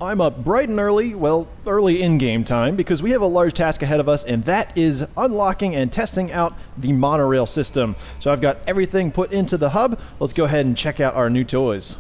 I'm up bright and early, well, early in-game time, because we have a large task ahead of us, and that is unlocking and testing out the monorail system. So I've got everything put into the hub. Let's go ahead and check out our new toys.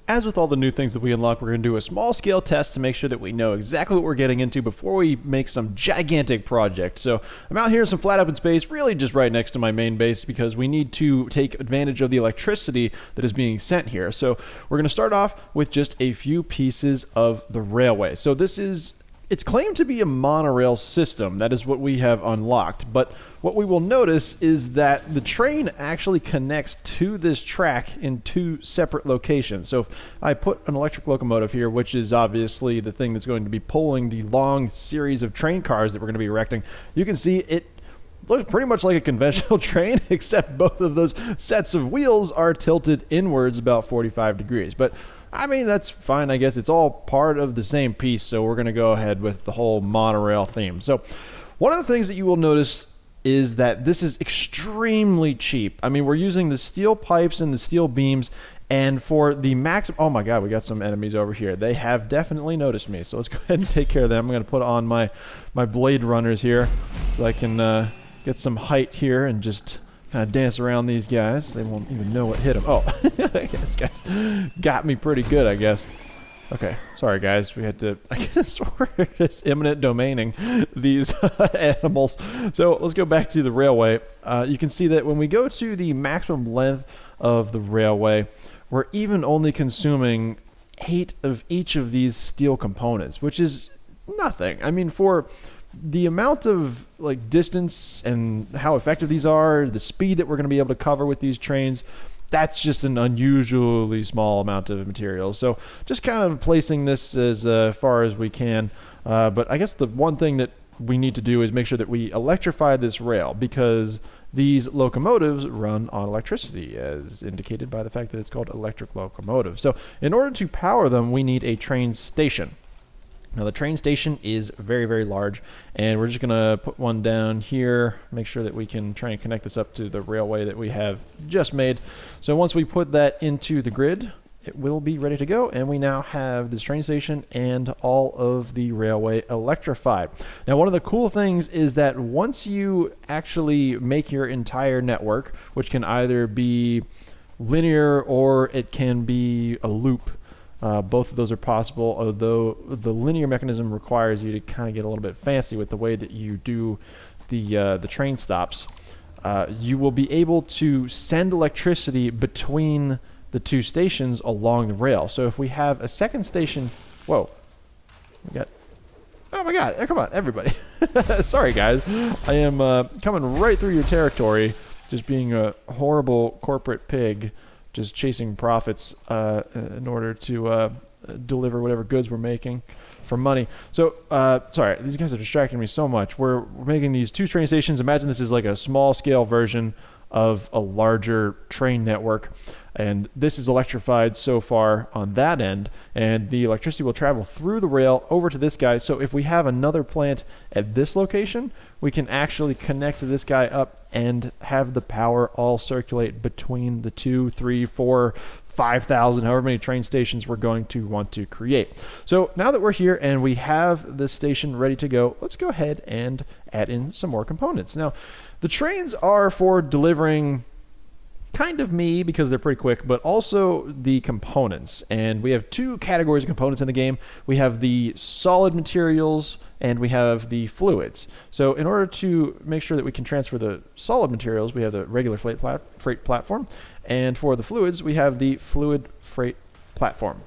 As with all the new things that we unlock, we're going to do a small-scale test to make sure that we know exactly what we're getting into before we make some gigantic project. So I'm out here in some flat open space, really just right next to my main base, because we need to take advantage of the electricity that is being sent here. So we're going to start off with just a few pieces of the railway. So it's claimed to be a monorail system. That is what we have unlocked. But what we will notice is that the train actually connects to this track in two separate locations. So if I put an electric locomotive here, which is obviously the thing that's going to be pulling the long series of train cars that we're going to be erecting, you can see it looks pretty much like a conventional train, except both of those sets of wheels are tilted inwards about 45 degrees. But I mean, that's fine, I guess. It's all part of the same piece, so we're going to go ahead with the whole monorail theme. So one of the things that you will notice is that this is extremely cheap. I mean, we're using the steel pipes and the steel beams, and for the maximum... Oh my god, we got some enemies over here. They have definitely noticed me, so let's go ahead and take care of them. I'm going to put on my Blade Runners here so I can get some height here and just kind of dance around these guys. They won't even know what hit them. Oh, this guy's got me pretty good, I guess. Okay, sorry guys. We had to, I guess we're just imminent domaining these animals. So let's go back to the railway. You can see that when we go to the maximum length of the railway, we're even only consuming 8 of each of these steel components, which is nothing. I mean, for the amount of like distance and how effective these are, the speed that we're going to be able to cover with these trains, that's just an unusually small amount of material. So just kind of placing this as far as we can. But I guess the one thing that we need to do is make sure that we electrify this rail, because these locomotives run on electricity, as indicated by the fact that it's called electric locomotive. So in order to power them, we need a train station. Now the train station is very, very large, and we're just going to put one down here, make sure that we can try and connect this up to the railway that we have just made. So once we put that into the grid, it will be ready to go, and we now have this train station and all of the railway electrified. Now one of the cool things is that once you actually make your entire network, which can either be linear or it can be a loop, both of those are possible, although the linear mechanism requires you to kind of get a little bit fancy with the way that you do the train stops. You will be able to send electricity between the two stations along the rail. So if we have a second station... Whoa. We got... Oh my god, come on, everybody. Sorry guys, I am coming right through your territory, just being a horrible corporate pig, just chasing profits in order to deliver whatever goods we're making for money. So, sorry, these guys are distracting me so much. We're making these 2 train stations. Imagine this is like a small-scale version of a larger train network. And this is electrified so far on that end, and the electricity will travel through the rail over to this guy. So if we have another plant at this location, we can actually connect this guy up and have the power all circulate between the 2, 3, 4, 5,000, however many train stations we're going to want to create. So now that we're here and we have this station ready to go, let's go ahead and add in some more components. Now, the trains are for delivering kind of me, because they're pretty quick, but also the components. And we have 2 categories of components in the game. We have the solid materials and we have the fluids. So in order to make sure that we can transfer the solid materials, we have the regular freight platform, and for the fluids we have the fluid freight platform.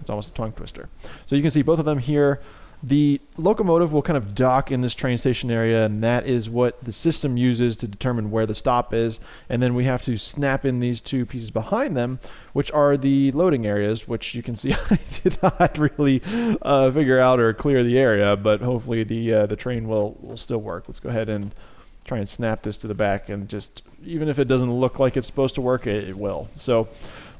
It's almost a tongue twister. So you can see both of them here. The locomotive will kind of dock in this train station area, and that is what the system uses to determine where the stop is. And then we have to snap in these 2 pieces behind them, which are the loading areas, which you can see I did not really figure out or clear the area, but hopefully the train will still work. Let's go ahead and try and snap this to the back, and just, even if it doesn't look like it's supposed to work, it will. So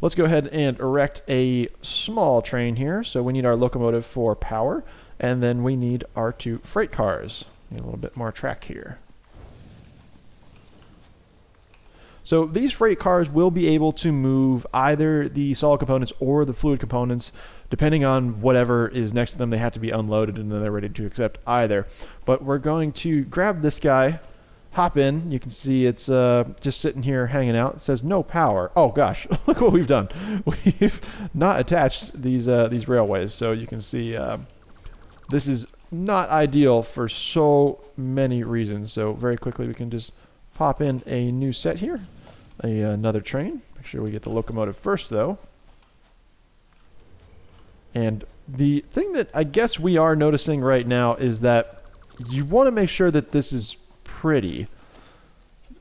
let's go ahead and erect a small train here. So we need our locomotive for power, and then we need our 2 freight cars. Need a little bit more track here. So these freight cars will be able to move either the solid components or the fluid components, depending on whatever is next to them. They have to be unloaded and then they're ready to accept either. But we're going to grab this guy, hop in. You can see it's just sitting here hanging out. It says no power. Oh gosh, look what we've done. We've not attached these railways, so you can see this is not ideal for so many reasons. So very quickly we can just pop in a new set here, another train. Make sure we get the locomotive first though. And the thing that I guess we are noticing right now is that you want to make sure that this is pretty.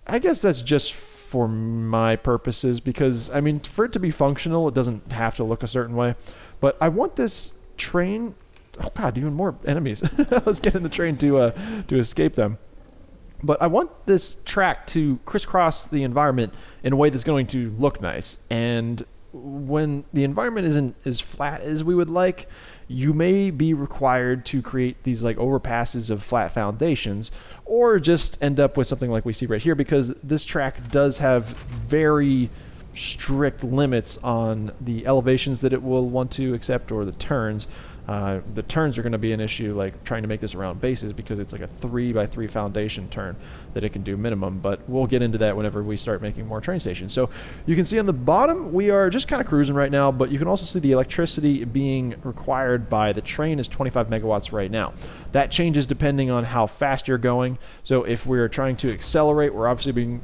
I guess that's just for my purposes, because I mean, for it to be functional, it doesn't have to look a certain way. But I want this train. Oh god, even more enemies. Let's get in the train to escape them. But I want this track to crisscross the environment in a way that's going to look nice. And when the environment isn't as flat as we would like, you may be required to create these like overpasses of flat foundations, or just end up with something like we see right here, because this track does have very strict limits on the elevations that it will want to accept, or the turns. The turns are going to be an issue, like trying to make this around bases, because it's like a 3x3 foundation turn that it can do minimum, but we'll get into that whenever we start making more train stations. So you can see on the bottom we are just kind of cruising right now, but you can also see the electricity being required by the train is 25 megawatts right now. That changes depending on how fast you're going. So if we're trying to accelerate, we're obviously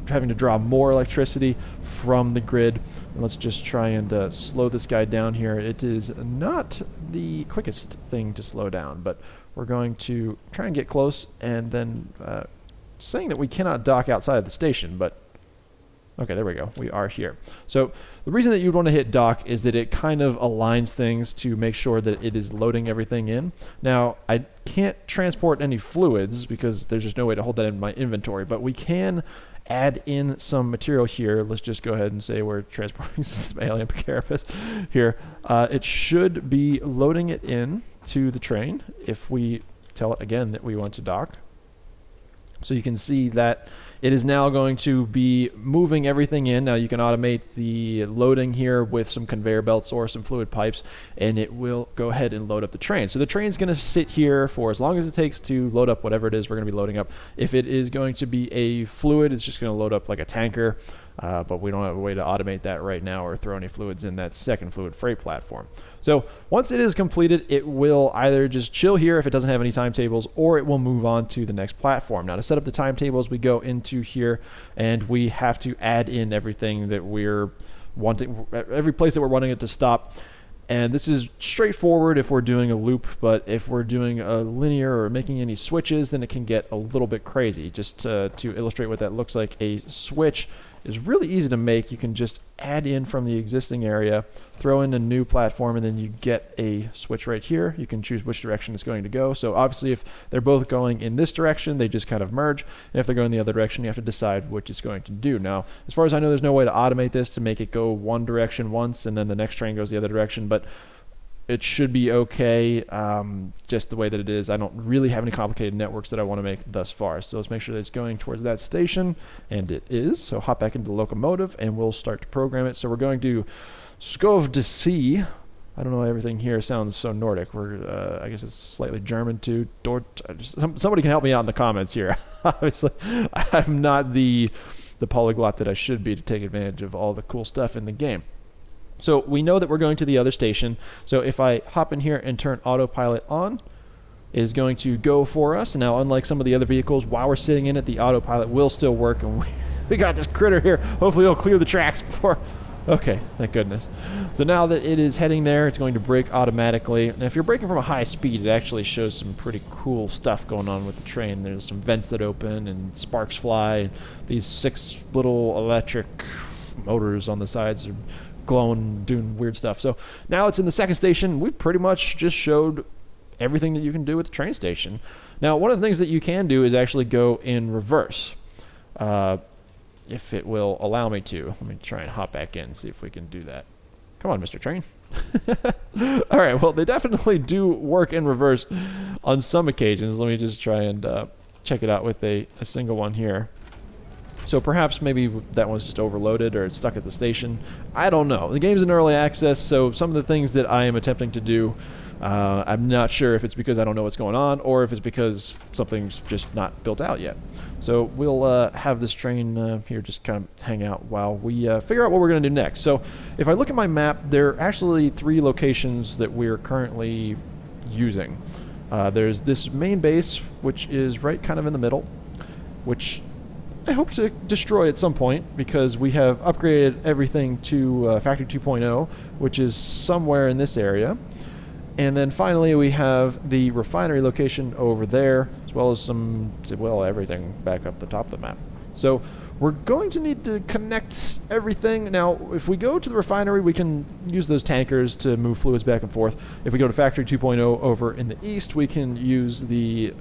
having to draw more electricity from the grid. And let's just try and slow this guy down here. It is not the quickest thing to slow down, but we're going to try and get close, and then saying that we cannot dock outside of the station, but okay, there we go. We are here. So the reason that you'd want to hit dock is that it kind of aligns things to make sure that it is loading everything in. Now, I can't transport any fluids because there's just no way to hold that in my inventory, but we can add in some material here. Let's just go ahead and say we're transporting some alien carapace here. It should be loading it in to the train if we tell it again that we want to dock. So you can see that it is now going to be moving everything in. Now you can automate the loading here with some conveyor belts or some fluid pipes, and it will go ahead and load up the train. So the train's going to sit here for as long as it takes to load up whatever it is we're going to be loading up. If it is going to be a fluid, it's just going to load up like a tanker, but we don't have a way to automate that right now or throw any fluids in that second fluid freight platform. So once it is completed, it will either just chill here if it doesn't have any timetables, or it will move on to the next platform. Now to set up the timetables, we go into here and we have to add in everything that we're wanting, every place that we're wanting it to stop. And this is straightforward if we're doing a loop, but if we're doing a linear or making any switches, then it can get a little bit crazy. Just to illustrate what that looks like, a switch is really easy to make. You can just add in from the existing area, throw in a new platform, and then you get a switch right here. You can choose which direction it's going to go. So obviously if they're both going in this direction, they just kind of merge. And if they're going the other direction, you have to decide which it's going to do. Now, as far as I know, there's no way to automate this to make it go one direction once and then the next train goes the other direction, but it should be okay just the way that it is. I don't really have any complicated networks that I want to make thus far. So let's make sure that it's going towards that station, and it is. So hop back into the locomotive and we'll start to program it. So we're going to Skov de See. I don't know, everything here sounds so Nordic. We're, I guess it's slightly German too. Somebody can help me out in the comments here. Obviously, I'm not the polyglot that I should be to take advantage of all the cool stuff in the game. So we know that we're going to the other station. So if I hop in here and turn autopilot on, it is going to go for us. Now, unlike some of the other vehicles, while we're sitting in it, the autopilot will still work. And we got this critter here. Hopefully it'll clear the tracks before. Okay, thank goodness. So now that it is heading there, it's going to brake automatically. Now, if you're braking from a high speed, it actually shows some pretty cool stuff going on with the train. There's some vents that open and sparks fly. And these 6 little electric motors on the sides are glowing, doing weird stuff. So now it's in the second station. We've pretty much just showed everything that you can do with the train station. Now, one of the things that you can do is actually go in reverse, if it will allow me to. Let me try and hop back in and see if we can do that. Come on, Mr. Train. All right, well, they definitely do work in reverse on some occasions. Let me just try and check it out with a single one here. So perhaps maybe that one's just overloaded or it's stuck at the station. I don't know. The game's in early access, so some of the things that I am attempting to do, I'm not sure if it's because I don't know what's going on or if it's because something's just not built out yet. So we'll have this train here just kind of hang out while we figure out what we're going to do next. So if I look at my map, there are actually 3 locations that we're currently using. There's this main base, which is right kind of in the middle, which I hope to destroy at some point because we have upgraded everything to Factory 2.0, which is somewhere in this area. And then finally we have the refinery location over there, as well as everything back up the top of the map. So we're going to need to connect everything. Now, if we go to the refinery, we can use those tankers to move fluids back and forth. If we go to Factory 2.0 over in the east, we can use the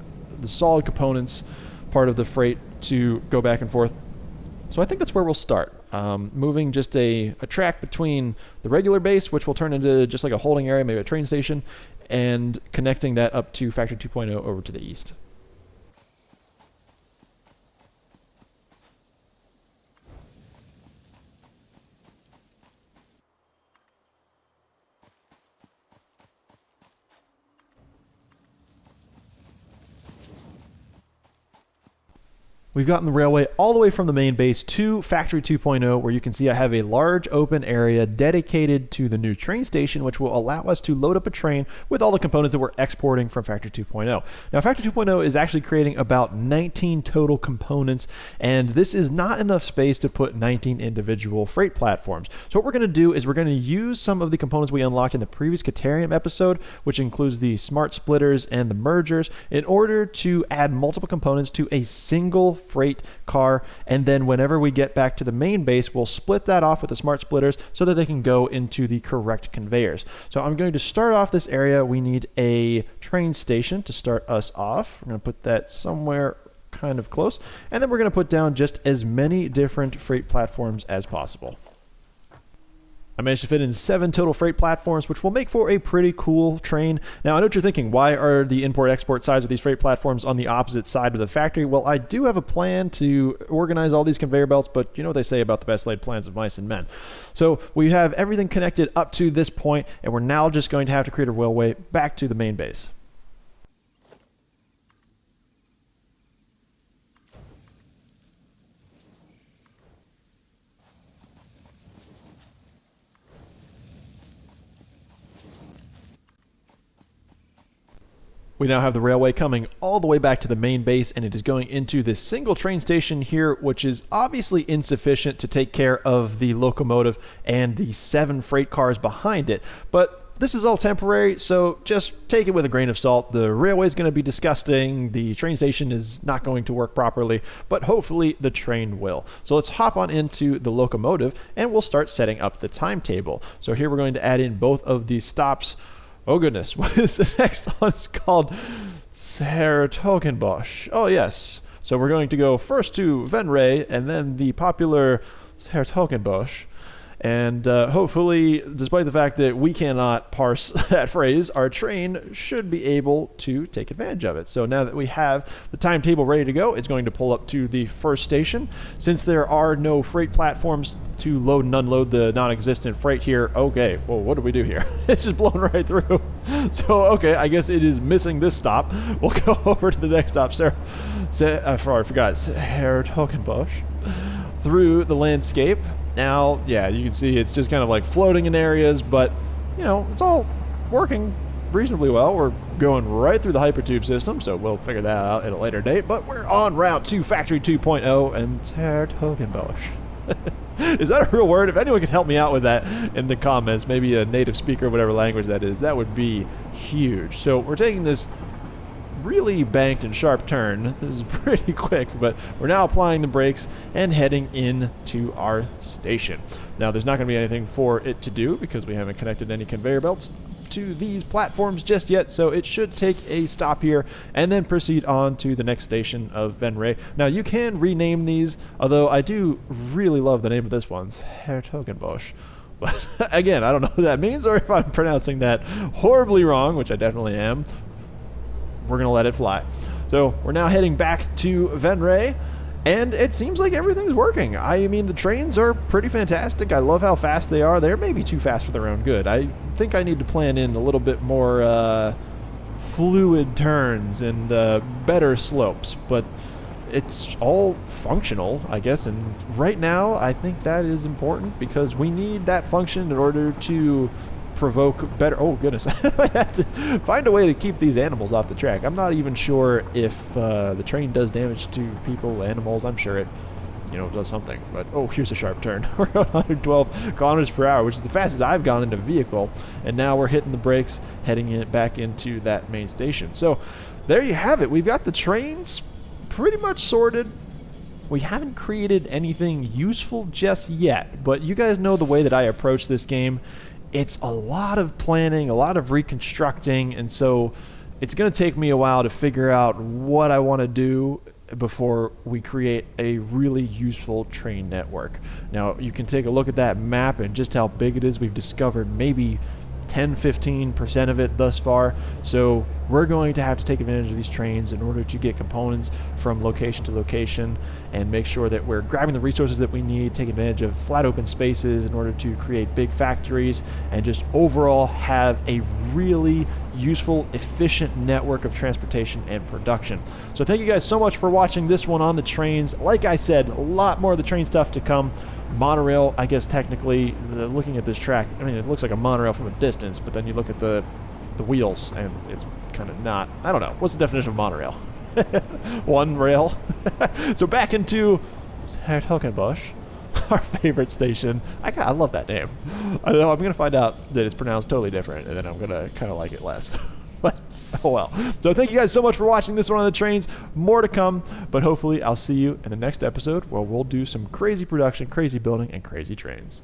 solid components part of the freight to go back and forth. So I think that's where we'll start. Moving just a track between the regular base, which will turn into just like a holding area, maybe a train station, and connecting that up to Factory 2.0 over to the east. We've gotten the railway all the way from the main base to Factory 2.0, where you can see I have a large open area dedicated to the new train station, which will allow us to load up a train with all the components that we're exporting from Factory 2.0. Now, Factory 2.0 is actually creating about 19 total components, and this is not enough space to put 19 individual freight platforms. So what we're going to do is we're going to use some of the components we unlocked in the previous Caterium episode, which includes the smart splitters and the mergers, in order to add multiple components to a single freight car, and then whenever we get back to the main base, we'll split that off with the smart splitters so that they can go into the correct conveyors. So I'm going to start off this area. We need a train station to start us off. We're going to put that somewhere kind of close, and then we're going to put down just as many different freight platforms as possible. I managed to fit in 7 total freight platforms, which will make for a pretty cool train. Now, I know what you're thinking. Why are the import-export sides of these freight platforms on the opposite side of the factory? Well, I do have a plan to organize all these conveyor belts, but you know what they say about the best laid plans of mice and men. So we have everything connected up to this point, and we're now just going to have to create a railway back to the main base. We now have the railway coming all the way back to the main base, and it is going into this single train station here, which is obviously insufficient to take care of the locomotive and the 7 freight cars behind it. But this is all temporary, so just take it with a grain of salt. The railway is going to be disgusting, the train station is not going to work properly, but hopefully the train will. So let's hop on into the locomotive, and we'll start setting up the timetable. So here we're going to add in both of these stops. Oh goodness, what is the next one? It's called Hertogenbosch. Oh yes. So we're going to go first to Venray and then the popular Hertogenbosch. And hopefully, despite the fact that we cannot parse that phrase, our train should be able to take advantage of it. So now that we have the timetable ready to go, it's going to pull up to the first station. Since there are no freight platforms to load and unload the non-existent freight here, okay, well, what do we do here? It's just blown right through. So, okay, I guess it is missing this stop. We'll go over to the next stop, I forgot, Hertogenbosch, through the landscape. Now, yeah, you can see it's just kind of like floating in areas, but, you know, it's all working reasonably well. We're going right through the hypertube system, so we'll figure that out at a later date. But we're en route to Factory 2.0 and Hertogenbosch. Is that a real word? If anyone could help me out with that in the comments, maybe a native speaker, whatever language that is, that would be huge. So we're taking this really banked and sharp turn. This is pretty quick, but we're now applying the brakes and heading into our station. Now, there's not going to be anything for it to do because we haven't connected any conveyor belts to these platforms just yet, so it should take a stop here and then proceed on to the next station of Venray. Now, you can rename these, although I do really love the name of this one, Hertogenbosch. But again, I don't know what that means or if I'm pronouncing that horribly wrong, which I definitely am. We're going to let it fly. So we're now heading back to Venray, And it seems like everything's working. I mean, the trains are pretty fantastic. I love how fast they are. They're maybe too fast for their own good. I think I need to plan in a little bit more fluid turns and better slopes. But it's all functional, I guess. And right now, I think that is important because we need that function in order to provoke better. Oh goodness, I have to find a way to keep these animals off the track. I'm not even sure if the train does damage to people, animals. I'm sure it, does something. But oh, here's a sharp turn. We're going 112 kilometers per hour, which is the fastest I've gone in a vehicle. And now we're hitting the brakes, heading back into that main station. So there you have it. We've got the trains pretty much sorted. We haven't created anything useful just yet, but you guys know the way that I approach this game. It's a lot of planning, a lot of reconstructing, and so it's going to take me a while to figure out what I want to do before we create a really useful train network. Now, you can take a look at that map and just how big it is. We've discovered maybe 10-15% of it thus far, so we're going to have to take advantage of these trains in order to get components from location to location and make sure that we're grabbing the resources that we need, take advantage of flat open spaces in order to create big factories and just overall have a really useful, efficient network of transportation and production. So thank you guys so much for watching this one on the trains. Like I said, a lot more of the train stuff to come. Monorail, I guess technically, looking at this track, I mean, it looks like a monorail from a distance, but then you look at the wheels, and it's kind of not. I don't know. What's the definition of monorail? One rail. So back into Hertogenbosch, our favorite station. I love that name. I know I'm going to find out that it's pronounced totally different, and then I'm going to kind of like it less. But oh well. So thank you guys so much for watching this one on the trains. More to come, but hopefully I'll see you in the next episode where we'll do some crazy production, crazy building, and crazy trains.